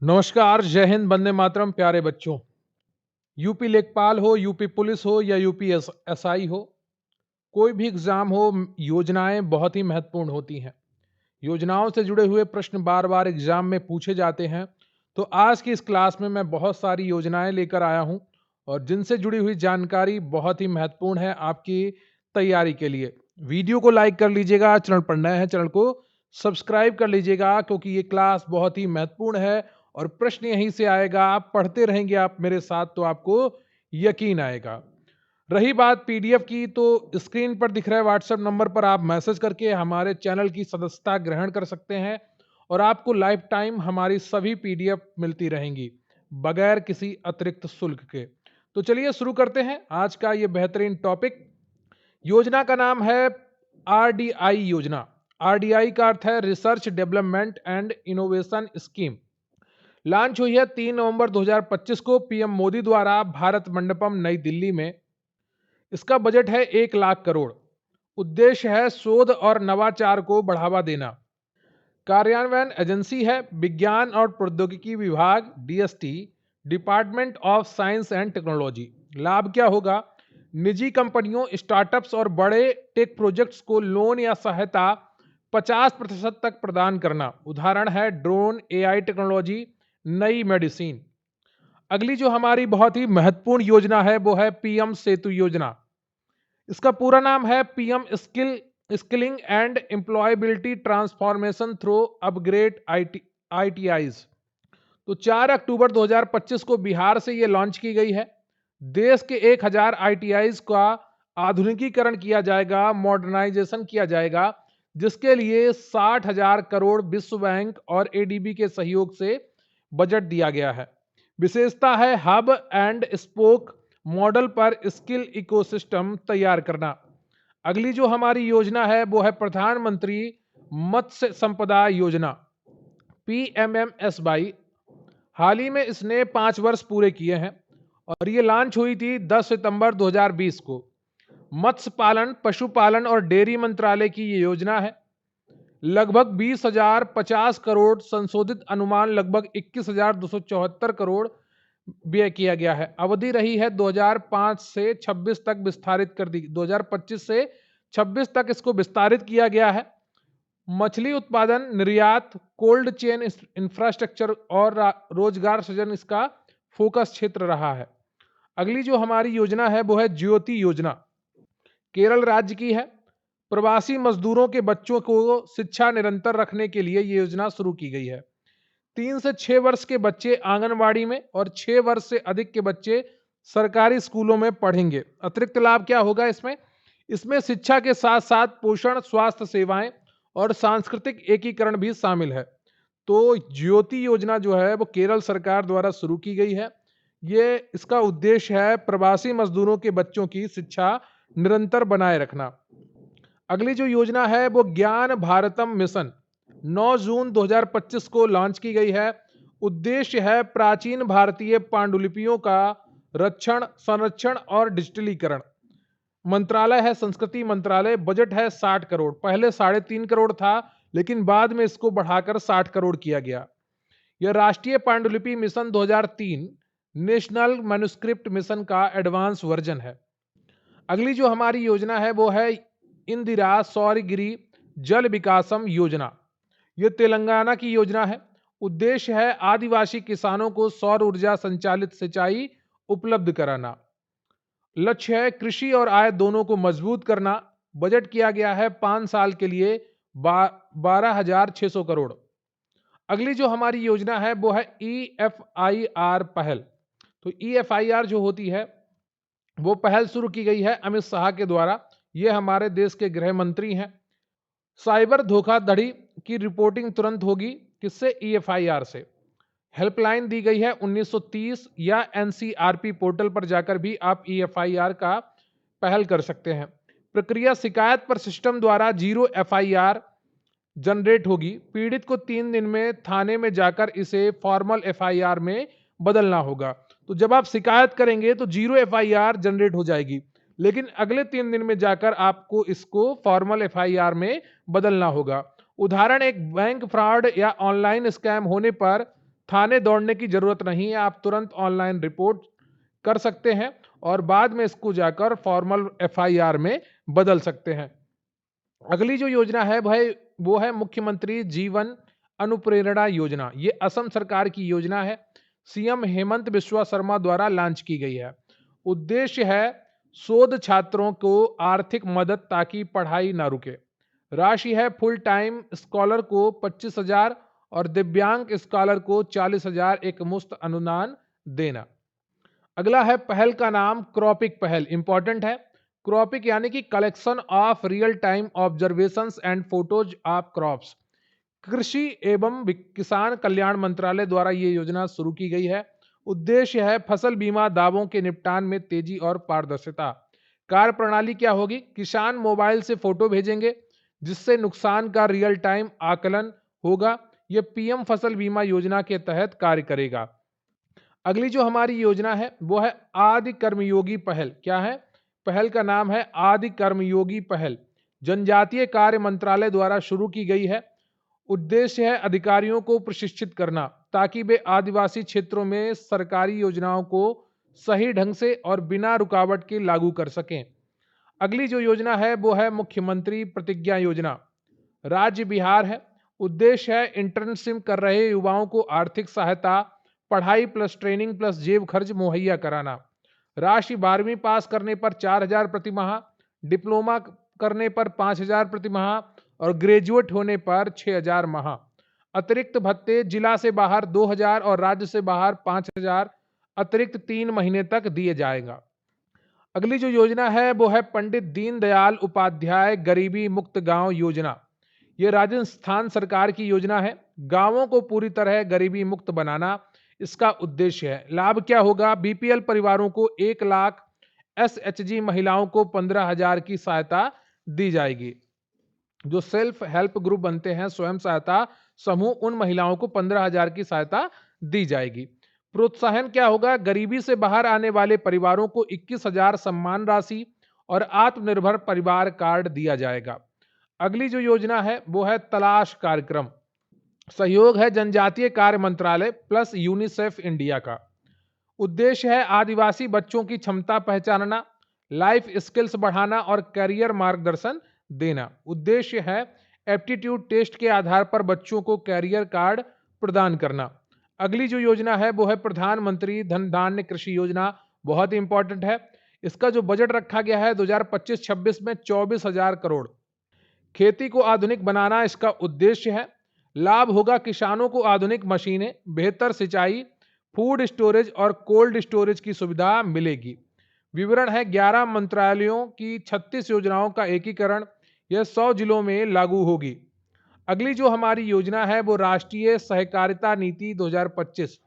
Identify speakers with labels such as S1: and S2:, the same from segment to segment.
S1: नमस्कार, जय हिंद, वंदे मातरम। प्यारे बच्चों, यूपी लेखपाल हो, यूपी पुलिस हो या यूपी एसआई हो, कोई भी एग्जाम हो, योजनाएं बहुत ही महत्वपूर्ण होती हैं। योजनाओं से जुड़े हुए प्रश्न बार बार एग्जाम में पूछे जाते हैं। तो आज की इस क्लास में मैं बहुत सारी योजनाएं लेकर आया हूं और जिनसे जुड़ी हुई जानकारी बहुत ही महत्वपूर्ण है आपकी तैयारी के लिए। वीडियो को लाइक कर लीजिएगा, चैनल पर नए हैं चैनल को सब्सक्राइब कर लीजिएगा, क्योंकि ये क्लास बहुत ही महत्वपूर्ण है और प्रश्न यहीं से आएगा। आप पढ़ते रहेंगे आप मेरे साथ तो आपको यकीन आएगा। रही बात पीडीएफ की, तो स्क्रीन पर दिख रहा है व्हाट्सएप नंबर पर आप मैसेज करके हमारे चैनल की सदस्यता ग्रहण कर सकते हैं और आपको लाइफ टाइम हमारी सभी पीडीएफ मिलती रहेंगी बगैर किसी अतिरिक्त शुल्क के। तो चलिए शुरू करते हैं आज का ये बेहतरीन टॉपिक। योजना का नाम है आरडीआई योजना। आरडीआई का अर्थ है research development and innovation scheme. Launch हुई है 3 नवंबर 2025 को पीएम मोदी द्वारा भारत मंडपम नई दिल्ली में। इसका बजट है 1 लाख करोड़। उद्देश्य है शोध और नवाचार को बढ़ावा देना। कार्यान्वयन एजेंसी है विज्ञान और प्रौद्योगिकी विभाग, DST, department of science and technology. लाभ क्या होगा? निजी कंपनियों, स्टार्टअप्स और बड़े टेक प्रोजेक्ट्स को लोन या सहायता 50% तक प्रदान करना। उदाहरण है ड्रोन, एआई टेक्नोलॉजी, नई मेडिसिन। अगली जो हमारी बहुत ही महत्वपूर्ण योजना है वो है पीएम सेतु योजना। इसका पूरा नाम है PM skilling and employability transformation through upgrade ITIs. तो 4 अक्टूबर 2025 को बिहार से ये लॉन्च की गई है। देश के 1000 आईटीआईज का आधुनिकीकरण किया जाएगा, मॉडर्नाइजेशन किया जाएगा, जिसके लिए 60,000 करोड़ विश्व बैंक और एडीबी के सहयोग से बजट दिया गया है। विशेषता है हब एंड स्पोक मॉडल पर स्किल इकोसिस्टम तैयार करना। अगली जो हमारी योजना है वो है प्रधानमंत्री मत्स्य संपदा योजना, पीएमएमएसवाई। हाल ही में इसने 5 वर्ष पूरे किए हैं और ये लॉन्च हुई थी 10 सितंबर 2020 को। मत्स्य पालन, पशुपालन और डेयरी मंत्रालय की ये योजना है। लगभग 20,050 करोड़, संशोधित अनुमान लगभग 21,274 करोड़ व्यय किया गया है। अवधि रही है 2005 से 26 तक विस्तारित कर दी, 2025 से 26 तक इसको विस्तारित किया गया है। मछली उत्पादन, निर्यात, कोल्ड चेन इंफ्रास्ट्रक्चर और रोजगार सृजन इसका फोकस क्षेत्र रहा है। अगली जो हमारी योजना है वो है ज्योति योजना। केरल राज्य की है। प्रवासी मजदूरों के बच्चों को शिक्षा निरंतर रखने के लिए ये योजना शुरू की गई है। 3 से 6 वर्ष के बच्चे आंगनवाड़ी में और 6 वर्ष से अधिक के बच्चे सरकारी स्कूलों में पढ़ेंगे। अतिरिक्त लाभ क्या होगा इसमें? इसमें शिक्षा के साथ साथ पोषण, स्वास्थ्य सेवाएं और सांस्कृतिक एकीकरण भी शामिल है। तो ज्योति योजना जो है वो केरल सरकार द्वारा शुरू की गई है। ये इसका उद्देश्य है प्रवासी मजदूरों के बच्चों की शिक्षा निरंतर बनाए रखना। अगली जो योजना है वो ज्ञान भारतम मिशन, 9 जून 2025 को लॉन्च की गई है। उद्देश्य है प्राचीन भारतीय पांडुलिपियों का रक्षण, संरक्षण और डिजिटलीकरण। मंत्रालय है संस्कृति मंत्रालय। बजट है 60 करोड़। पहले 3.5 करोड़ था, लेकिन बाद में इसको बढ़ाकर 60 करोड़ किया गया। यह राष्ट्रीय पांडुलिपि मिशन 2003 नेशनल मैन्युस्क्रिप्ट मिशन का एडवांस वर्जन है। अगली जो हमारी योजना है वो है इंदिरा सौरगिरी जल विकासम योजना। यह तेलंगाना की योजना है। उद्देश्य है आदिवासी किसानों को सौर ऊर्जा संचालित सिंचाई उपलब्ध कराना। लक्ष्य है कृषि और आय दोनों को मजबूत करना। बजट किया गया है 5 साल के लिए 12,600 करोड़। अगली जो हमारी योजना है वो है EFIR पहल। तो EFIR जो होती है वो पहल शुरू की गई है अमित शाह के द्वारा। ये हमारे देश के गृह मंत्री हैं। साइबर धोखाधड़ी की रिपोर्टिंग तुरंत होगी। किससे? EFIR से। हेल्पलाइन दी गई है 1930 या NCRP पोर्टल पर जाकर भी आप EFIR का पहल कर सकते हैं। प्रक्रिया शिकायत पर सिस्टम द्वारा 0 FIR जनरेट होगी। पीड़ित को 3 दिन में थाने में जाकर इसे फॉर्मल FIR में बदलना होगा। तो जब आप शिकायत करेंगे तो 0 FIR जनरेट हो जाएगी, लेकिन अगले 3 दिन में जाकर आपको इसको फॉर्मल FIR में बदलना होगा। उदाहरण, एक बैंक फ्रॉड या ऑनलाइन स्कैम होने पर थाने दौड़ने की जरूरत नहीं है, आप तुरंत ऑनलाइन रिपोर्ट कर सकते हैं और बाद में इसको जाकर फॉर्मल एफआईआर में बदल सकते हैं। अगली जो योजना है भाई वो है मुख्यमंत्री जीवन अनुप्रेरणा योजना। ये असम सरकार की योजना है, सीएम हेमंत बिस्वा शर्मा द्वारा लॉन्च की गई है। उद्देश्य है शोध छात्रों को आर्थिक मदद ताकि पढ़ाई ना रुके। राशि है फुल टाइम स्कॉलर को 25,000 और दिव्यांग स्कॉलर को 40,000 एक मुफ्त अनुदान देना। अगला है पहल का नाम क्रॉपिक पहल, इंपॉर्टेंट है। क्रॉपिक यानी कि collection of real time observations and photos of crops. कृषि एवं किसान कल्याण मंत्रालय द्वारा ये योजना शुरू की गई है। उद्देश्य है फसल बीमा दावों के निपटान में तेजी और पारदर्शिता। कार्य प्रणाली क्या होगी? किसान मोबाइल से फोटो भेजेंगे जिससे नुकसान का रियल टाइम आकलन होगा। यह पीएम फसल बीमा योजना के तहत कार्य करेगा। अगली जो हमारी योजना है वो है आदि कर्मयोगी पहल। क्या है? पहल का नाम है आदि कर्मयोगी पहल। जनजातीय कार्य मंत्रालय द्वारा शुरू की गई है। उद्देश्य है अधिकारियों को प्रशिक्षित करना ताकि वे आदिवासी क्षेत्रों में सरकारी योजनाओं को सही ढंग से और बिना रुकावट के लागू कर सकें। अगली जो योजना है वो है मुख्यमंत्री प्रतिज्ञा योजना। राज्य बिहार है। उद्देश्य है इंटर्नशिप कर रहे युवाओं को आर्थिक सहायता, पढ़ाई प्लस ट्रेनिंग प्लस जेब खर्च मुहैया कराना। राशि 12वीं पास करने पर 4,000 प्रति माह, डिप्लोमा करने पर 5,000 प्रति माह और ग्रेजुएट होने पर 6,000 माह। अतिरिक्त भत्ते जिला से बाहर 2,000 और राज्य से बाहर 5,000 अतिरिक्त 3 महीने तक दिए जाएगा। अगली जो योजना है वो है पंडित दीनदयाल उपाध्याय गरीबी मुक्त गांव योजना। ये राजस्थान सरकार की योजना है। गांवों को पूरी तरह गरीबी मुक्त बनाना इसका उद्देश्य है। लाभ क्या होगा? बीपीएल परिवारों को 1 लाख, एसएचजी महिलाओं को 15,000 की सहायता दी जाएगी। जो सेल्फ हेल्प ग्रुप बनते हैं, स्वयं सहायता समूह, उन महिलाओं को 15,000 की सहायता दी जाएगी। प्रोत्साहन क्या होगा? गरीबी से बाहर आने वाले परिवारों को 21,000 सम्मान राशि और आत्मनिर्भर परिवार कार्ड दिया जाएगा। अगली जो योजना है वो है तलाश कार्यक्रम। सहयोग है जनजातीय कार्य मंत्रालय प्लस यूनिसेफ इंडिया का। उद्देश्य है आदिवासी बच्चों की क्षमता पहचानना, लाइफ स्किल्स बढ़ाना और करियर मार्गदर्शन देना। उद्देश्य है एप्टीट्यूड टेस्ट के आधार पर बच्चों को करियर कार्ड प्रदान करना। अगली जो योजना है वो है प्रधानमंत्री धन धान्य कृषि योजना। बहुत ही इंपॉर्टेंट है। इसका जो बजट रखा गया है 2025-26 में 24,000 करोड़। खेती को आधुनिक बनाना इसका उद्देश्य है। लाभ होगा किसानों को आधुनिक मशीनें, बेहतर सिंचाई, फूड स्टोरेज और कोल्ड स्टोरेज की सुविधा मिलेगी। विवरण है 11 मंत्रालयों की 36 योजनाओं का एकीकरण। यह 100 जिलों में लागू होगी। अगली जो हमारी योजना है वो राष्ट्रीय सहकारिता नीति 2025,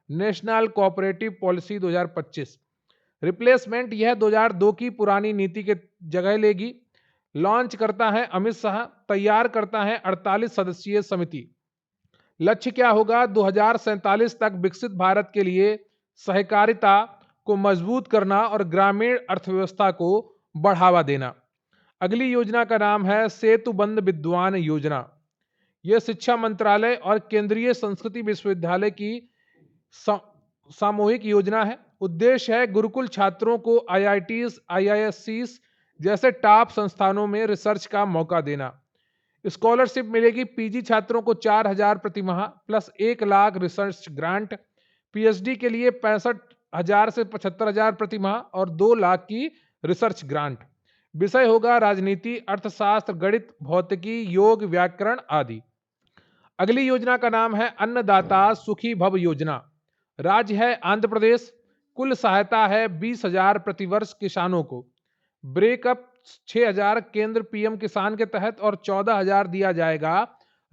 S1: नेशनल कोऑपरेटिव पॉलिसी 2025। रिप्लेसमेंट यह 2002 की पुरानी नीति के जगह लेगी। लॉन्च करता है अमित शाह, तैयार करता है 48 सदस्यीय समिति। लक्ष्य क्या होगा? 2047 तक विकसित भारत के लिए सहकारिता को मजबूत करना और ग्रामीण अर्थव्यवस्था को बढ़ावा देना। अगली योजना का नाम है सेतुबंध विद्वान योजना। यह शिक्षा मंत्रालय और केंद्रीय संस्कृति विश्वविद्यालय की सामूहिक योजना है। उद्देश्य है गुरुकुल छात्रों को आईआईटीज, आईआईएससीज जैसे टॉप संस्थानों में रिसर्च का मौका देना। स्कॉलरशिप मिलेगी पीजी छात्रों को 4,000 प्रति माह plus 1 lakh research grant. PhD के लिए 65,000 से 75,000 प्रति माह और 2 लाख की रिसर्च ग्रांट। विषय होगा राजनीति, अर्थशास्त्र, गणित, भौतिकी, योग, व्याकरण आदि। अगली योजना का नाम है अन्नदाता सुखी भव योजना। राज्य है आंध्र प्रदेश। कुल सहायता है 20,000 प्रतिवर्ष किसानों को। ब्रेकअप 6,000 केंद्र पीएम किसान के तहत और 14,000 दिया जाएगा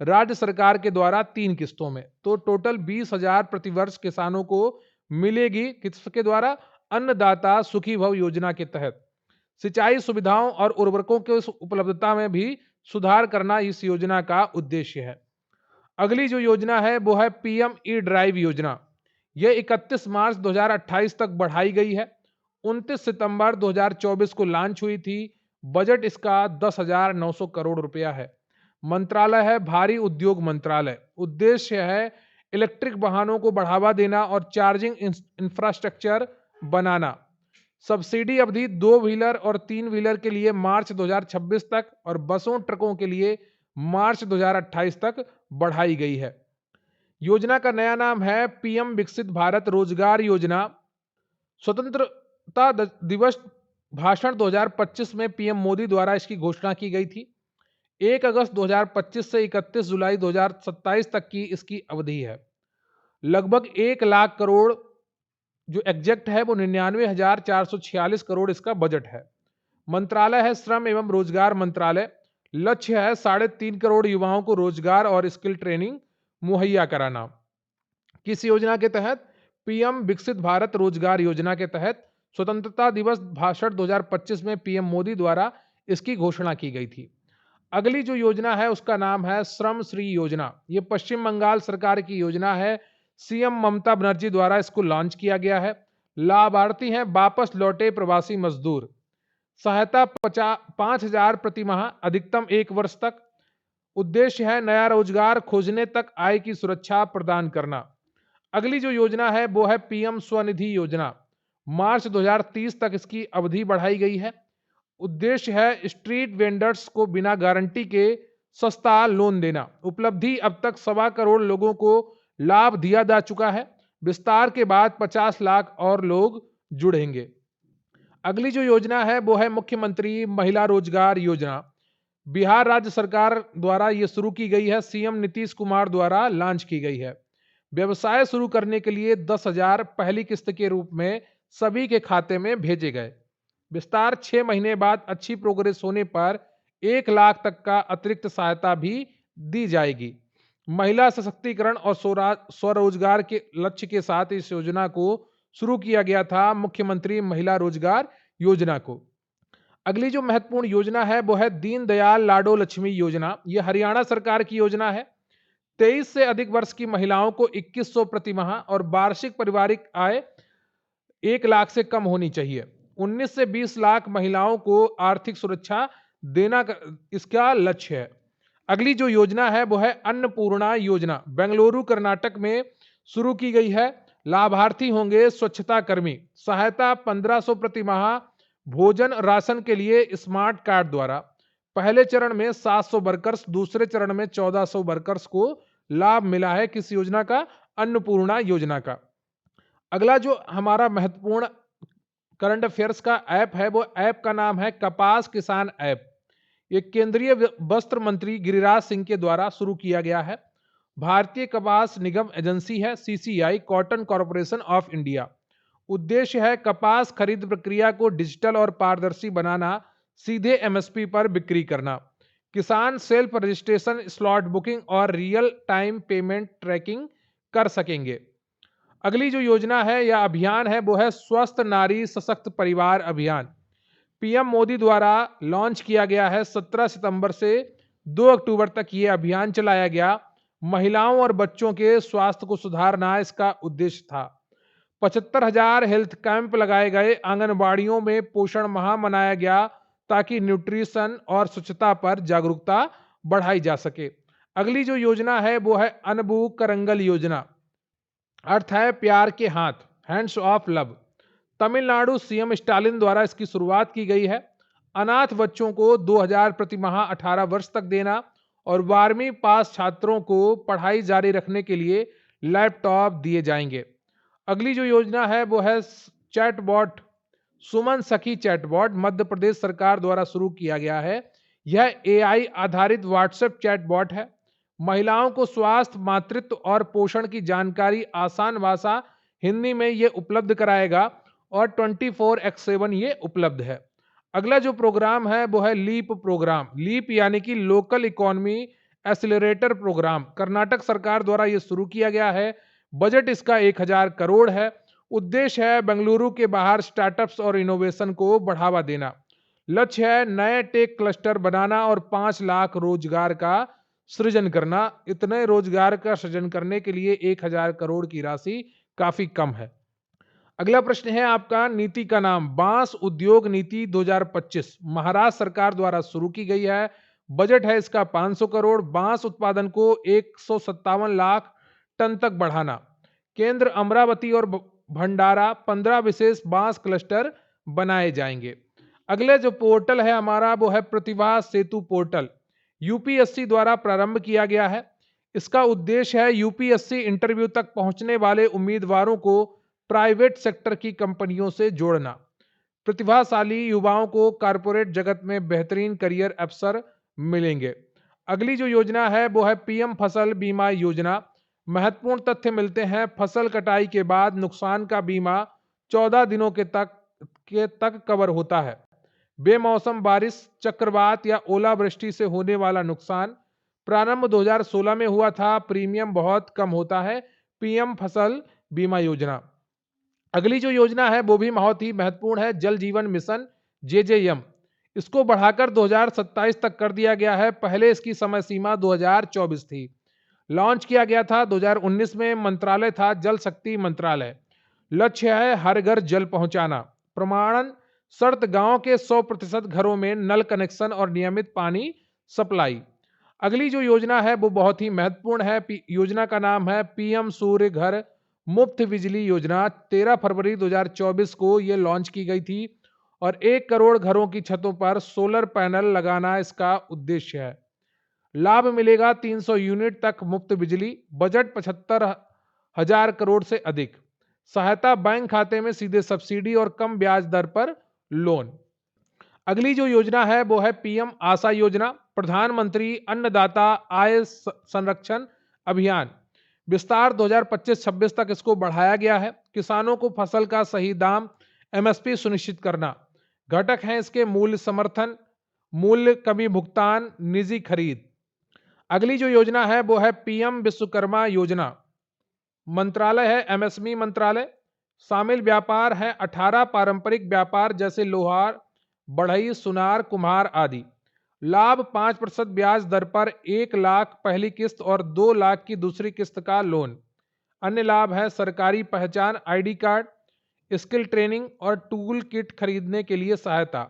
S1: राज्य सरकार के द्वारा 3 किस्तों में। तो टोटल 20,000 प्रतिवर्ष किसानों को मिलेगी किसके द्वारा? अन्नदाता सुखी भव योजना के तहत। सिंचाई सुविधाओं और उर्वरकों की उपलब्धता में भी सुधार करना इस योजना का उद्देश्य है। अगली जो योजना है वो है पीएम ई ड्राइव योजना। यह 31 मार्च 2028 तक बढ़ाई गई है। 29 सितंबर 2024 को लॉन्च हुई थी। बजट इसका 10,900 करोड़ रुपया है। मंत्रालय है भारी उद्योग मंत्रालय। उद्देश्य है इलेक्ट्रिक वाहनों को बढ़ावा देना और चार्जिंग इंफ्रास्ट्रक्चर बनाना। सब्सिडी अवधि 2 व्हीलर और 3 व्हीलर के लिए मार्च 2026 तक और बसों ट्रकों के लिए मार्च 2028 तक बढ़ाई गई है। योजना का नया नाम है पीएम विकसित भारत रोजगार योजना। स्वतंत्रता दिवस भाषण 2025 में पीएम मोदी द्वारा इसकी घोषणा की गई थी। 1 अगस्त 2025 से 31 जुलाई 2027 तक की इसकी अवधि है। लगभग 1 लाख करोड़ जो एग्जैक्ट है वो 99,446 करोड़ इसका बजट है। मंत्रालय है श्रम एवं रोजगार मंत्रालय। लक्ष्य है 3.5 करोड़ युवाओं को रोजगार और स्किल ट्रेनिंग मुहैया कराना। किस योजना के तहत? पीएम विकसित भारत रोजगार योजना के तहत स्वतंत्रता दिवस भाषण 2025 में पीएम मोदी द्वारा इसकी घोषणा की गई थी। अगली जो योजना है उसका नाम है श्रम श्री योजना। ये पश्चिम बंगाल सरकार की योजना है। सीएम ममता बनर्जी द्वारा इसको लॉन्च किया गया है। लाभार्थी हैं वापस लौटे प्रवासी मजदूर। सहायता 5,000 प्रति माह, अधिकतम 1 वर्ष तक। उद्देश्य है नया रोजगार खोजने तक आय की सुरक्षा प्रदान करना। अगली जो योजना है वो है पीएम स्वनिधि योजना। मार्च 2030 तक इसकी अवधि बढ़ाई गई है। उद्देश्य है स्ट्रीट वेंडर्स को बिना गारंटी के सस्ता लोन देना। उपलब्धि अब तक 1.25 करोड़ लोगों को लाभ दिया जा चुका है। विस्तार के बाद 50 लाख और लोग जुड़ेंगे। अगली जो योजना है वो है मुख्यमंत्री महिला रोजगार योजना। बिहार राज्य सरकार द्वारा ये शुरू की गई है। सीएम नीतीश कुमार द्वारा लॉन्च की गई है। व्यवसाय शुरू करने के लिए 10,000 पहली किस्त के रूप में सभी के खाते में भेजे गए। विस्तार 6 महीने बाद अच्छी प्रोग्रेस होने पर 1 लाख तक का अतिरिक्त सहायता भी दी जाएगी। महिला सशक्तिकरण और स्वरोजगार के लक्ष्य के साथ इस योजना को शुरू किया गया था, मुख्यमंत्री महिला रोजगार योजना को। अगली जो महत्वपूर्ण योजना है वो है दीनदयाल लाडो लक्ष्मी योजना। ये हरियाणा सरकार की योजना है। 23 से अधिक वर्ष की महिलाओं को 2100 प्रति माह और वार्षिक पारिवारिक आय 1 लाख से कम होनी चाहिए। 19 से 20 लाख महिलाओं को आर्थिक सुरक्षा देना इसका लक्ष्य है। अगली जो योजना है वो है अन्नपूर्णा योजना। बेंगलुरु कर्नाटक में शुरू की गई है। लाभार्थी होंगे स्वच्छता कर्मी। सहायता 1500 प्रति माह भोजन राशन के लिए स्मार्ट कार्ड द्वारा। पहले चरण में 700 वर्कर्स, दूसरे चरण में 1400 वर्कर्स को लाभ मिला है। किस योजना का? अन्नपूर्णा योजना का। अगला जो हमारा महत्वपूर्ण करंट अफेयर्स का ऐप है वो ऐप का नाम है कपास किसान ऐप। ये केंद्रीय वस्त्र मंत्री गिरिराज सिंह के द्वारा शुरू किया गया है। भारतीय कपास निगम एजेंसी है CCI, cotton corporation of India. उद्देश्य है कपास खरीद प्रक्रिया को डिजिटल और पारदर्शी बनाना, सीधे एमएसपी पर बिक्री करना। किसान सेल्फ रजिस्ट्रेशन, स्लॉट बुकिंग और रियल टाइम पेमेंट ट्रैकिंग कर सकेंगे। अगली जो योजना है या अभियान है वो है स्वस्थ नारी सशक्त परिवार अभियान। पीएम मोदी द्वारा लॉन्च किया गया है। 17 सितंबर से 2 अक्टूबर तक ये अभियान चलाया गया। महिलाओं और बच्चों के स्वास्थ्य को सुधारना इसका उद्देश्य था। 75,000 हेल्थ कैंप लगाए गए। आंगनबाड़ियों में पोषण माह मनाया गया ताकि न्यूट्रिशन और स्वच्छता पर जागरूकता बढ़ाई जा सके। अगली जो योजना है वो है अनबू करंगल योजना। अर्थ है प्यार के हाथ, hands of love. Tamil Nadu CM Stalin द्वारा इसकी शुरुआत की गई है। अनाथ बच्चों को 2000 प्रति माह 18 वर्ष तक देना और 12वीं पास छात्रों को पढ़ाई जारी रखने के लिए लैपटॉप दिए जाएंगे। अगली जो योजना है वो है चैटबॉट। सुमन सखी चैटबॉट मध्य प्रदेश सरकार द्वारा शुरू किया गया है। यह एआई आधारित व्हाट्सएप चैटबॉट है। महिलाओं को स्वास्थ्य, मातृत्व और पोषण की जानकारी आसान भाषा हिंदी में ये उपलब्ध कराएगा और 24/7 ये उपलब्ध है। अगला जो प्रोग्राम है वो है लीप प्रोग्राम। लीप यानी कि local economy accelerator programme. Karnataka सरकार द्वारा ये शुरू किया गया है। बजट इसका 1000 करोड़ है। उद्देश्य है बेंगलुरु के बाहर स्टार्टअप्स और इनोवेशन को बढ़ावा देना। लक्ष्य है नए टेक क्लस्टर बनाना और 5 लाख रोजगार का सृजन करना। इतने रोजगार का सृजन करने के लिए 1000 करोड़ की राशि काफी कम है। अगला प्रश्न है आपका, नीति का नाम बांस उद्योग नीति 2025 महाराष्ट्र सरकार द्वारा शुरू की गई है। बजट है इसका 500 करोड़। बांस उत्पादन को 157 लाख टन तक बढ़ाना। केंद्र अमरावती और भंडारा 15 विशेष बांस क्लस्टर बनाए जाएंगे। अगले जो पोर्टल है हमारा वो है प्रतिभा सेतु पोर्टल, यूपीएससी द्वारा प्रारंभ किया गया है। इसका उद्देश्य है यूपीएससी इंटरव्यू तक पहुंचने वाले उम्मीदवारों को प्राइवेट सेक्टर की कंपनियों से जोड़ना। प्रतिभाशाली युवाओं को कारपोरेट जगत में बेहतरीन करियर अवसर मिलेंगे। अगली जो योजना है वो है पीएम फसल बीमा योजना। महत्वपूर्ण तथ्य मिलते हैं, फसल कटाई के बाद नुकसान का बीमा 14 दिनों के तक कवर होता है। बेमौसम बारिश, चक्रवात या ओलावृष्टि से होने वाला नुकसान प्रारंभ 2016 में हुआ था। प्रीमियम बहुत कम होता है। पीएम फसल बीमा योजना। अगली जो योजना है वो भी बहुत ही महत्वपूर्ण है, जल जीवन मिशन जेजेएम। इसको बढ़ाकर 2027 तक कर दिया गया है। पहले इसकी समय सीमा 2024 थी। लॉन्च किया गया था 2019 में। मंत्रालय था जल शक्ति मंत्रालय। लक्ष्य है हर घर जल पहुंचाना। प्रमाणन शर्त गांव के 100% घरों में नल कनेक्शन और नियमित पानी सप्लाई। अगली जो योजना है वो बहुत ही महत्वपूर्ण है। योजना का नाम है पीएम सूर्य घर मुफ्त बिजली योजना। 13 फरवरी 2024 को ये लॉन्च की गई थी और 1 करोड़ घरों की छतों पर सोलर पैनल लगाना इसका उद्देश्य है। लाभ मिलेगा 300 यूनिट तक मुफ्त बिजली। बजट 75,000 करोड़ से अधिक। सहायता बैंक खाते में सीधे सब्सिडी और कम ब्याज दर पर लोन। अगली जो योजना है वो है पीएम आशा योजना, प्रधानमंत्री अन्नदाता आय संरक्षण अभियान। विस्तार 2025-26 तक इसको बढ़ाया गया है। किसानों को फसल का सही दाम एमएसपी सुनिश्चित करना। घटक हैं इसके मूल्य समर्थन, मूल्य कमी भुगतान, निजी खरीद। अगली जो योजना है वो है पीएम विश्वकर्मा योजना। मंत्रालय है एमएसएमई मंत्रालय। शामिल व्यापार है 18 पारंपरिक व्यापार जैसे लोहार, बढ़ई, सुनार, कुम्हार आदि। लाभ 5% ब्याज दर पर 1 लाख पहली किस्त और 2 लाख की दूसरी किस्त का लोन। अन्य लाभ है सरकारी पहचान आईडी कार्ड, स्किल ट्रेनिंग और टूल किट खरीदने के लिए सहायता।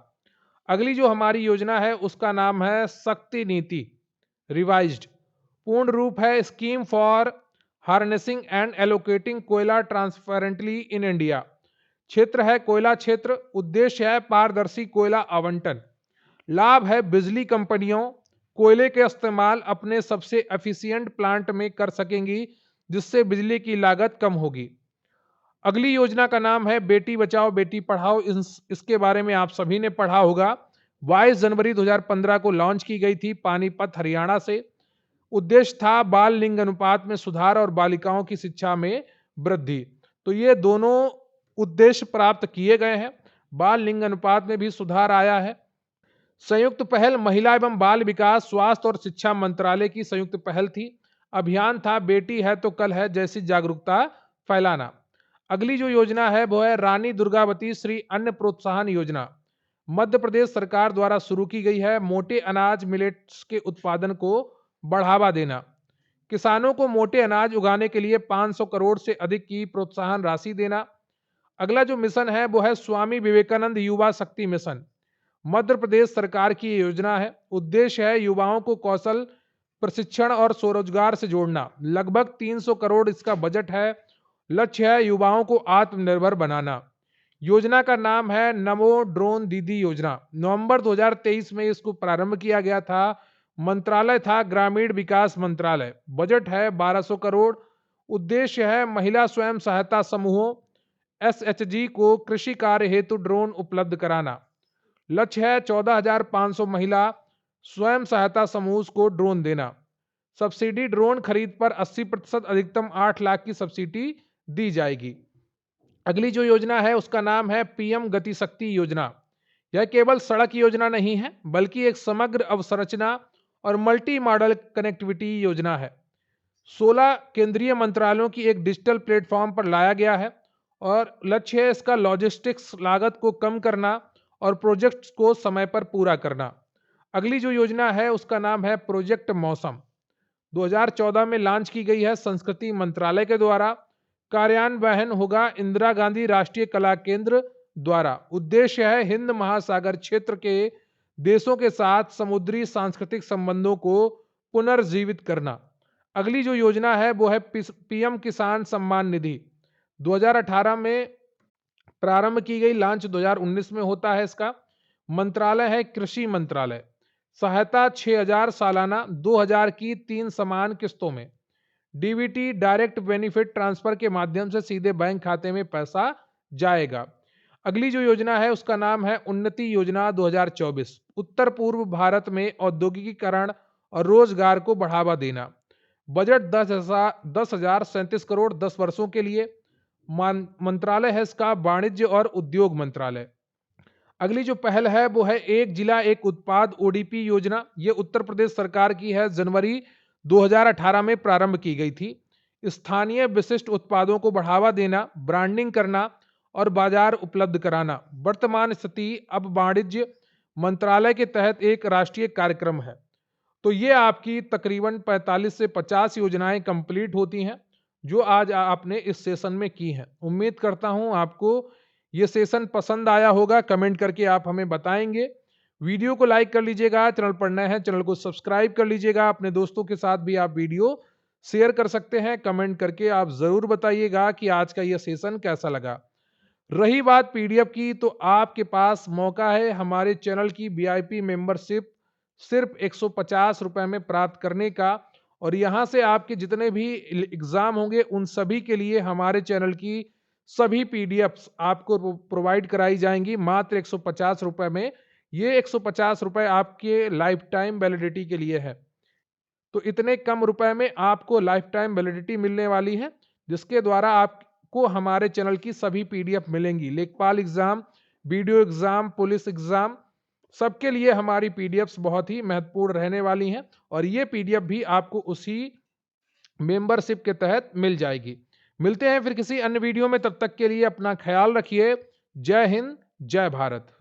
S1: अगली जो हमारी योजना है उसका नाम है शक्ति नीति रिवाइज्ड। पूर्ण रूप है scheme for harnessing and allocating कोयला ट्रांसपेरेंटली इन इंडिया। क्षेत्र है कोयला क्षेत्र। उद्देश्य है पारदर्शी कोयला आवंटन। लाभ है बिजली कंपनियों कोयले के इस्तेमाल अपने सबसे एफिशिएंट प्लांट में कर सकेंगी, जिससे बिजली की लागत कम होगी। अगली योजना का नाम है बेटी बचाओ बेटी पढ़ाओ। इसके बारे में आप सभी ने पढ़ा होगा। 22 जनवरी 2015 को लॉन्च की गई थी पानीपत हरियाणा से। उद्देश्य था बाल लिंग अनुपात में सुधार और बालिकाओं की शिक्षा में वृद्धि। तो ये दोनों उद्देश्य प्राप्त किए गए हैं। बाल लिंग अनुपात में भी सुधार आया है। संयुक्त पहल महिला एवं बाल विकास, स्वास्थ्य और शिक्षा मंत्रालय की संयुक्त पहल थी। अभियान था बेटी है तो कल है जैसी जागरूकता फैलाना। अगली जो योजना है वो है रानी दुर्गावती श्री अन्न प्रोत्साहन योजना। मध्य प्रदेश सरकार द्वारा शुरू की गई है। मोटे अनाज मिलेट्स के उत्पादन को बढ़ावा देना। किसानों को मोटे अनाज उगाने के लिए 500 करोड़ से अधिक की प्रोत्साहन राशि देना। अगला जो मिशन है वो है स्वामी विवेकानंद युवा शक्ति मिशन। मध्य प्रदेश सरकार की योजना है। उद्देश्य है युवाओं को कौशल प्रशिक्षण और स्वरोजगार से जोड़ना। लगभग 300 करोड़ इसका बजट है। लक्ष्य है युवाओं को आत्मनिर्भर बनाना। योजना का नाम है नमो ड्रोन दीदी योजना। नवंबर 2023 में इसको प्रारंभ किया गया था। मंत्रालय था ग्रामीण विकास मंत्रालय। बजट है 1200 करोड़। उद्देश्य है महिला स्वयं सहायता समूहों एसएचजी को कृषि कार्य हेतु ड्रोन उपलब्ध कराना। लक्ष्य है 14,500 महिला स्वयं सहायता समूह को ड्रोन देना। सब्सिडी ड्रोन खरीद पर 80% अधिकतम 8 लाख की सब्सिडी दी जाएगी। अगली जो योजना है उसका नाम है पीएम गति शक्ति योजना। यह केवल सड़क योजना नहीं है बल्कि एक समग्र अवसंरचना और मल्टी मॉडल कनेक्टिविटी योजना है। 16 केंद्रीय मंत्रालयों की एक डिजिटल प्लेटफॉर्म पर लाया गया है और लक्ष्य है इसका लॉजिस्टिक्स लागत को कम करना और प्रोजेक्ट्स को समय पर पूरा करना। अगली जो योजना है उसका नाम है प्रोजेक्ट मौसम। 2014 में लॉन्च की गई है संस्कृति मंत्रालय के द्वारा। कार्यान्वयन होगा इंदिरा गांधी राष्ट्रीय कला केंद्र द्वारा। उद्देश्य है हिंद महासागर क्षेत्र के देशों के साथ समुद्री सांस्कृतिक संबंधों को पुनर्जीवित करना। अगली जो योजना है वो है पीएम किसान सम्मान निधि। 2018 में प्रारंभ की गई, लॉन्च 2019 में होता है इसका। मंत्रालय है कृषि मंत्रालय। सहायता 6,000 सालाना, 2,000 की 3 समान किस्तों में। डीबीटी डायरेक्ट बेनिफिट ट्रांसफर के माध्यम से सीधे बैंक खाते में पैसा जाएगा। अगली जो योजना है उसका नाम है उन्नति योजना 2024। उत्तर पूर्व भारत में औद्योगिकीकरण और रोजगार को बढ़ावा देना। बजट 10,037 करोड़ 10 वर्षों के लिए। मंत्रालय है इसका वाणिज्य और उद्योग मंत्रालय। अगली जो पहल है वो है एक जिला एक उत्पाद ओडीपी योजना। ये उत्तर प्रदेश सरकार की है, जनवरी 2018 में प्रारंभ की गई थी। स्थानीय विशिष्ट उत्पादों को बढ़ावा देना, ब्रांडिंग करना और बाजार उपलब्ध कराना। वर्तमान स्थिति अब वाणिज्य मंत्रालय के तहत एक राष्ट्रीय कार्यक्रम है। तो ये आपकी तकरीबन 45 से 50 योजनाएं कंप्लीट होती हैं जो आज आपने इस सेशन में की हैं। उम्मीद करता हूं आपको ये सेशन पसंद आया होगा। कमेंट करके आप हमें बताएंगे। वीडियो को लाइक कर लीजिएगा, चैनल पर नए हैं चैनल को सब्सक्राइब कर लीजिएगा। अपने दोस्तों के साथ भी आप वीडियो शेयर कर सकते हैं। कमेंट करके आप जरूर बताइएगा कि आज का यह सेशन कैसा लगा। रही बात पीडीएफ की, तो आपके पास मौका है हमारे चैनल की वीआईपी मेंबरशिप सिर्फ 150 रुपए में प्राप्त करने का। और यहां से आपके जितने भी एग्जाम होंगे उन सभी के लिए हमारे चैनल की सभी पीडीएफ्स आपको प्रोवाइड कराई जाएंगी मात्र 150 रुपए में। ये 150 रुपए आपके लाइफ टाइम वैलिडिटी के लिए है। तो इतने कम रुपए में आपको लाइफ टाइम वैलिडिटी मिलने वाली है, जिसके द्वारा आपको हमारे चैनल की सभी पीडीएफ मिलेंगी। लेखपाल exam, video exam, police exam, सबके लिए हमारी पीडीएफ्स बहुत ही महत्वपूर्ण रहने वाली हैं। और ये पीडीएफ भी आपको उसी मेंबरशिप के तहत मिल जाएगी। मिलते हैं फिर किसी अन्य वीडियो में, तब तक के लिए अपना ख्याल रखिए। जय हिंद, जय भारत।